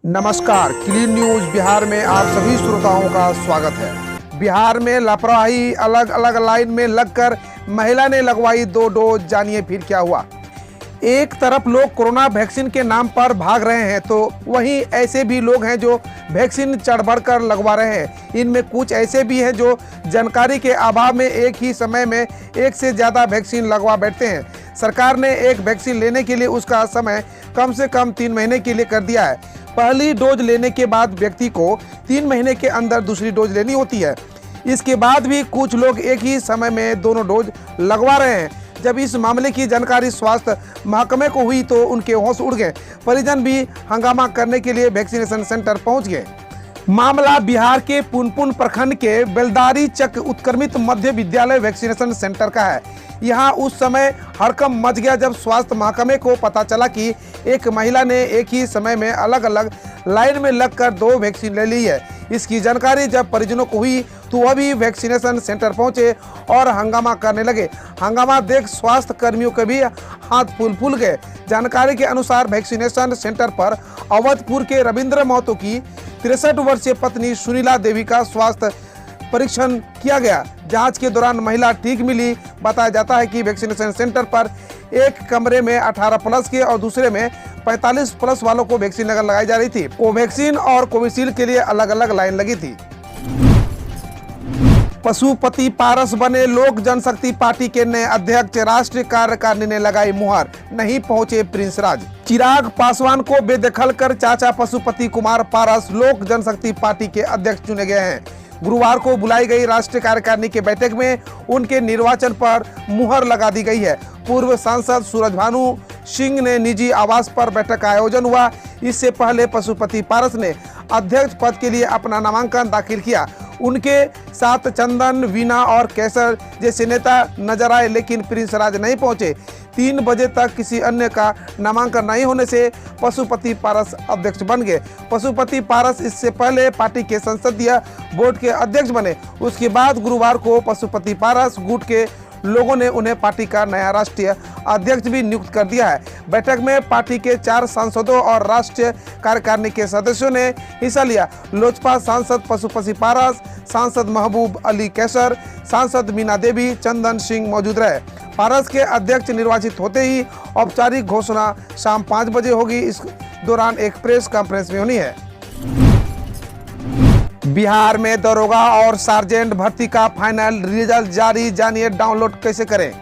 नमस्कार, clean news Bihar में आप सभी श्रोताओं का स्वागत है। बिहार में लापरवाही, अलग अलग लाइन में लगकर महिला ने लगवाई 2 डोज। जानिए फिर क्या हुआ। एक तरफ लोग कोरोना वैक्सीन के नाम पर भाग रहे हैं, तो वहीं ऐसे भी लोग हैं जो वैक्सीन चढ़ बढ़ कर लगवा रहे हैं। इनमें कुछ ऐसे भी हैं जो जानकारी के अभाव में एक ही समय में एक से ज़्यादा वैक्सीन लगवा बैठते हैं। सरकार ने एक वैक्सीन लेने के लिए उसका समय कम से कम 3 महीने के लिए कर दिया है। पहली डोज लेने के बाद व्यक्ति को 3 महीने के अंदर दूसरी डोज लेनी होती है। इसके बाद भी कुछ लोग एक ही समय में दोनों डोज लगवा रहे हैं। जब इस मामले की जानकारी स्वास्थ्य महकमे को हुई तो उनके होश उड़ गए। परिजन भी हंगामा करने के लिए वैक्सीनेशन सेंटर पहुंच गए। मामला बिहार के पुनपुन प्रखंड के बेलदारी चक उत्क्रमित मध्य विद्यालय वैक्सीनेशन सेंटर का है। यहाँ उस समय हड़कंप मच गया जब स्वास्थ्य महकमे को पता चला कि एक महिला ने एक ही समय में अलग अलग लाइन में लगकर 2 वैक्सीन ले ली है। इसकी जानकारी जब परिजनों को हुई तो वह भी वैक्सीनेशन सेंटर पहुंचे और हंगामा करने लगे। हंगामा देख स्वास्थ्य कर्मियों के भी हाथ फूल गए। जानकारी के अनुसार वैक्सीनेशन सेंटर पर अवधपुर के रविंद्र महतो की 63 वर्षीय पत्नी सुनीला देवी का स्वास्थ्य परीक्षण किया गया। जांच के दौरान महिला ठीक मिली। बताया जाता है कि वैक्सीनेशन सेंटर पर एक कमरे में 18 प्लस के और दूसरे में 45 प्लस वालों को वैक्सीन लगाई जा रही थी। कोवैक्सीन और कोविशील्ड के लिए अलग अलग लाइन लगी थी। पशुपति पारस बने लोक जनशक्ति पार्टी के नए अध्यक्ष। राष्ट्रीय कार्यकारिणी ने लगाई मुहर, नहीं पहुंचे प्रिंस राज। चिराग पासवान को बेदखल कर चाचा पशुपति कुमार पारस लोक जनशक्ति पार्टी के अध्यक्ष चुने गए हैं। गुरुवार को बुलाई गई राष्ट्रीय कार्यकारिणी की बैठक में उनके निर्वाचन पर मुहर लगा दी गई है। पूर्व सांसद सूरज भानु सिंह ने निजी आवास पर बैठक का आयोजन हुआ। इससे पहले पशुपति पारस ने अध्यक्ष पद के लिए अपना नामांकन दाखिल किया। उनके साथ चंदन, वीना और केसर जैसे नेता नजर आए, लेकिन प्रिंस राज नहीं पहुंचे। 3 बजे तक किसी अन्य का नामांकन नहीं होने से पशुपति पारस अध्यक्ष बन गए। पशुपति पारस इससे पहले पार्टी के संसदीय बोर्ड के अध्यक्ष बने। उसके बाद गुरुवार को पशुपति पारस गुट के लोगों ने उन्हें पार्टी का नया राष्ट्रीय अध्यक्ष भी नियुक्त कर दिया है। बैठक में पार्टी के 4 सांसदों और राष्ट्रीय कार्यकारिणी के सदस्यों ने हिस्सा लिया। लोजपा सांसद पशुपति पारस, सांसद महबूब अली कैसर, सांसद मीना देवी, चंदन सिंह मौजूद रहे। पारस के अध्यक्ष निर्वाचित होते ही औपचारिक घोषणा शाम 5 बजे होगी। इस दौरान एक प्रेस कॉन्फ्रेंस भी होनी है। बिहार में दरोगा और सार्जेंट भर्ती का फाइनल रिजल्ट जारी। जानिए डाउनलोड कैसे करें।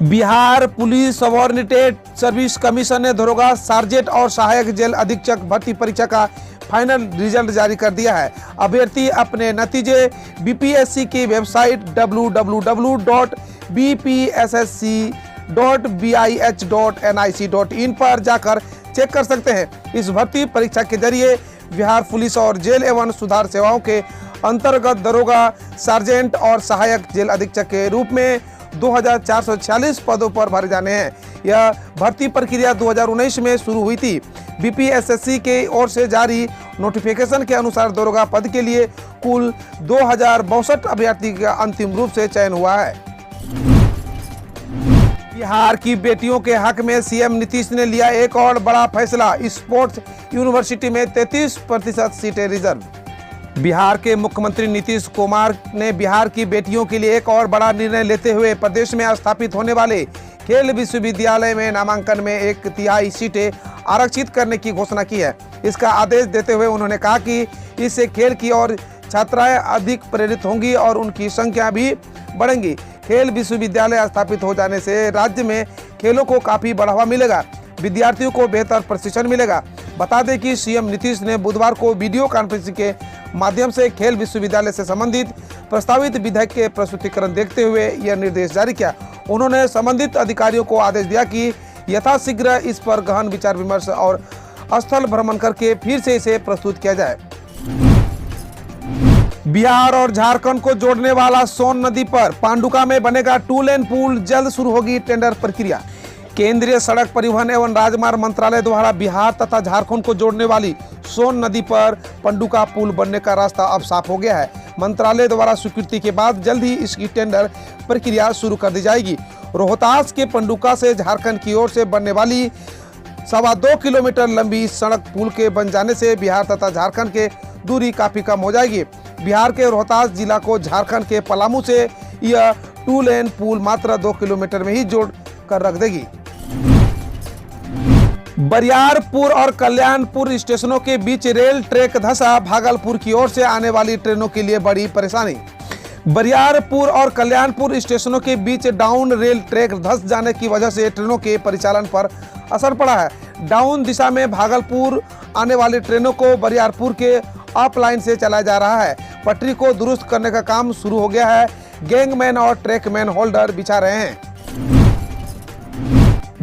Bihar police subordinated service commission ने दरोगा, सार्जेंट और सहायक जेल अधीक्षक भर्ती परीक्षा का फाइनल रिजल्ट जारी कर दिया है। अभ्यर्थी अपने नतीजे बीपीएससी की वेबसाइट www.bpssc.bih.nic.in पर जाकर चेक कर सकते हैं। इस भर्ती परीक्षा के जरिए बिहार पुलिस और जेल एवं सुधार सेवाओं के अंतर्गत दरोगा, सार्जेंट और सहायक जेल अधीक्षक के रूप में 2446 पदों पर भरे जाने हैं। यह भर्ती प्रक्रिया 2019 में शुरू हुई थी। बीपीएसएससी के ओर से जारी नोटिफिकेशन के अनुसार दरोगा पद के लिए कुल 2062 अभ्यर्थी का अंतिम रूप से चयन हुआ है। बिहार की बेटियों के हक में सीएम नीतीश ने लिया एक और बड़ा फैसला। स्पोर्ट्स यूनिवर्सिटी में 33% सीटें रिजर्व। बिहार के मुख्यमंत्री नीतीश कुमार ने बिहार की बेटियों के लिए एक और बड़ा निर्णय लेते हुए प्रदेश में स्थापित होने वाले खेल विश्वविद्यालय में नामांकन में 1/3 सीटें आरक्षित करने की घोषणा की है। इसका आदेश देते हुए उन्होंने कहा कि इससे खेल की ओर छात्राएं अधिक प्रेरित होंगी और उनकी संख्या भी बढ़ेंगी। खेल विश्वविद्यालय स्थापित हो जाने से राज्य में खेलों को काफी बढ़ावा मिलेगा, विद्यार्थियों को बेहतर प्रशिक्षण मिलेगा। बता दें कि सीएम नीतीश ने बुधवार को वीडियो कॉन्फ्रेंसिंग के माध्यम से खेल विश्वविद्यालय से संबंधित प्रस्तावित विधेयक के प्रस्तुतिकरण देखते हुए यह निर्देश जारी किया। उन्होंने संबंधित अधिकारियों को आदेश दिया कि यथाशीघ्र इस पर गहन विचार विमर्श और स्थल भ्रमण करके फिर से इसे प्रस्तुत किया जाए। बिहार और झारखंड को जोड़ने वाला सोन नदी पर पांडुका में बनेगा 2 लेन पुल। जल्द शुरू होगी टेंडर प्रक्रिया। केंद्रीय सड़क परिवहन एवं राजमार्ग मंत्रालय द्वारा बिहार तथा झारखंड को जोड़ने वाली सोन नदी पर पांडुका पुल बनने का रास्ता अब साफ हो गया है। मंत्रालय द्वारा स्वीकृति के बाद जल्द ही इसकी टेंडर प्रक्रिया शुरू कर दी जाएगी। रोहतास के पांडुका से झारखंड की ओर से बनने वाली 2.25 किलोमीटर लंबी सड़क पुल के बन जाने से बिहार तथा झारखंड के दूरी काफी कम हो जाएगी। बिहार के रोहतास जिला को झारखंड के पलामू से यह 2 लेन पुल मात्र 2 किलोमीटर में ही जोड़ कर रख देगी। बरियारपुर और कल्याणपुर स्टेशनों के बीच रेल ट्रैक धंसा, भागलपुर की ओर से आने वाली ट्रेनों के लिए बड़ी परेशानी। बरियारपुर और कल्याणपुर स्टेशनों के बीच डाउन रेल ट्रैक धंस जाने की वजह से ट्रेनों के परिचालन पर असर पड़ा है। डाउन दिशा में भागलपुर आने वाली ट्रेनों को बरियारपुर के अप लाइन से चलाया जा रहा है। पटरी को दुरुस्त करने का काम शुरू हो गया है। गैंगमैन और ट्रैकमैन होल्डर बिछा रहे हैं।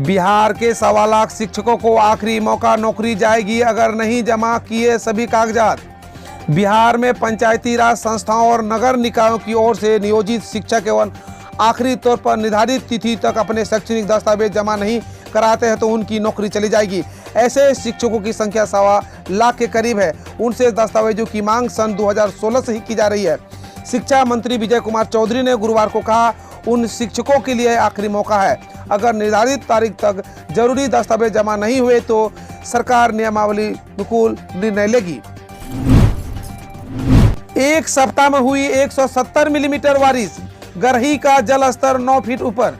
बिहार के 1.25 लाख शिक्षकों को आखिरी मौका, नौकरी जाएगी अगर नहीं जमा किए सभी कागजात। बिहार में पंचायती राज संस्थाओं और नगर निकायों की ओर से नियोजित शिक्षक एवं आखिरी तौर पर निर्धारित तिथि तक अपने शैक्षणिक दस्तावेज जमा नहीं कराते हैं तो उनकी नौकरी चली जाएगी। ऐसे शिक्षकों की संख्या 1.25 लाख के करीब है। उनसे दस्तावेजों की मांग सन 2016 से ही की जा रही है। शिक्षा मंत्री विजय कुमार चौधरी ने गुरुवार को कहा, उन शिक्षकों के लिए आखिरी मौका है। अगर निर्धारित तारीख तक जरूरी दस्तावेज जमा नहीं हुए तो सरकार नियमावली अनुकूल निर्णय लेगी। एक सप्ताह में हुई 170 मिलीमीटर बारिश, गरही का जल स्तर 9 फीट ऊपर।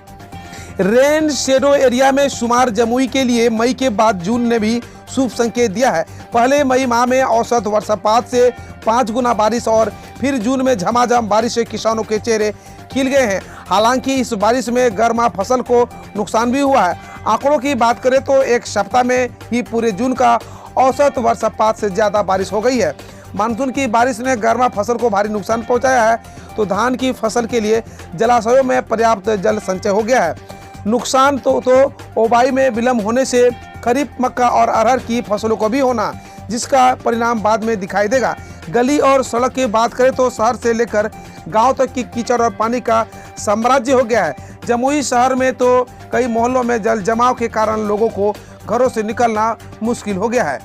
रेन शेडो एरिया में शुमार जमुई के लिए मई के बाद जून ने भी शुभ संकेत दिया है। पहले मई माह में औसत वर्षापात से 5 गुना बारिश और फिर जून में झमाझम बारिश से किसानों के चेहरे खिल गए हैं। हालांकि इस बारिश में गर्मा फसल को नुकसान भी हुआ है। आंकड़ों की बात करें तो एक सप्ताह में ही पूरे जून का औसत वर्षापात से ज्यादा बारिश हो गई है। मानसून की बारिश ने गर्मा फसल को भारी नुकसान पहुंचाया है तो धान की फसल के लिए जलाशयों में पर्याप्त जल संचय हो गया है। नुकसान तो ओबाई में विलंब होने से खरीफ मक्का और अरहर की फसलों को भी होना, जिसका परिणाम बाद में दिखाई देगा। गली और सड़क की बात करें तो शहर से लेकर गांव तक की कीचड़ और पानी का साम्राज्य हो गया है। जमुई शहर में तो कई मोहल्लों में जल जमाव के कारण लोगों को घरों से निकलना मुश्किल हो गया है।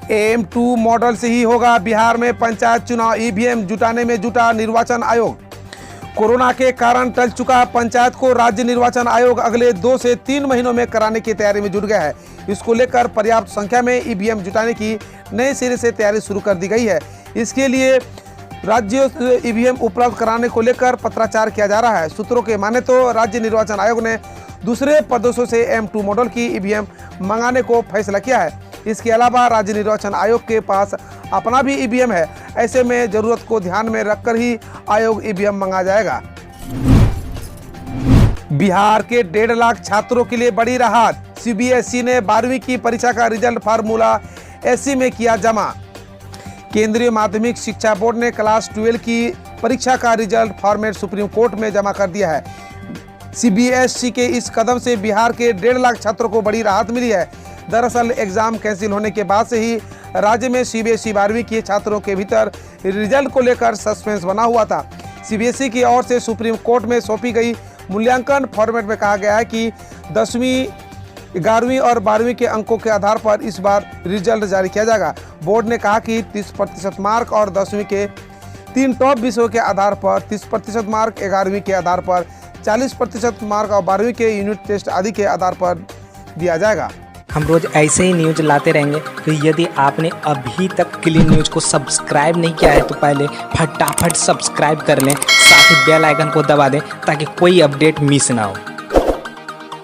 AM2 मॉडल से ही होगा बिहार में पंचायत चुनाव, ईवीएम जुटाने में जुटा निर्वाचन आयोग। कोरोना के कारण टल चुका पंचायत को राज्य निर्वाचन आयोग अगले 2 से 3 महीनों में कराने की तैयारी में जुट गया है। इसको लेकर पर्याप्त संख्या में ईवीएम जुटाने की नए सिरे से तैयारी शुरू कर दी गई है। इसके लिए राज्यों से ईवीएम उपलब्ध कराने को लेकर पत्राचार किया जा रहा है। सूत्रों के माने तो राज्य निर्वाचन आयोग ने दूसरे प्रदेशों से M2 मॉडल की ईवीएम मंगाने को फैसला किया है। इसके अलावा राज्य निर्वाचन आयोग के पास अपना भी ईवीएम है। ऐसे में जरूरत को ध्यान में रखकर ही आयोग ईवीएम मंगा जाएगा। बिहार के 1.5 लाख छात्रों के लिए बड़ी राहत। CBSE ने 12वीं की परीक्षा का रिजल्ट फार्मूला SC में किया जमा। केंद्रीय माध्यमिक शिक्षा बोर्ड ने क्लास 12 की परीक्षा का रिजल्ट फॉर्मेट सुप्रीम कोर्ट में जमा कर दिया है। CBSE के इस कदम से बिहार के 1.5 लाख छात्रों को बड़ी राहत मिली है। दरअसल एग्जाम कैंसिल होने के बाद से ही राज्य में CBSE 12वीं के छात्रों के भीतर रिजल्ट को लेकर सस्पेंस बना हुआ था। CBSE की ओर से सुप्रीम कोर्ट में सौंपी गई मूल्यांकन फॉर्मेट में कहा गया है कि 10वीं, 11वीं और 12वीं के अंकों के आधार पर इस बार रिजल्ट जारी किया जाएगा। बोर्ड ने कहा कि 30% मार्क और 10वीं के 3 टॉप विषयों के आधार पर 30% मार्क, 11वीं के आधार पर 40% मार्क और 12वीं के यूनिट टेस्ट आदि के आधार पर दिया जाएगा। हम रोज ऐसे ही न्यूज लाते रहेंगे, तो यदि आपने अभी तक क्लीन न्यूज को सब्सक्राइब नहीं किया है तो पहले फटाफट सब्सक्राइब कर लें, साथ ही बेल आइकन को दबा दें ताकि कोई अपडेट मिस ना हो।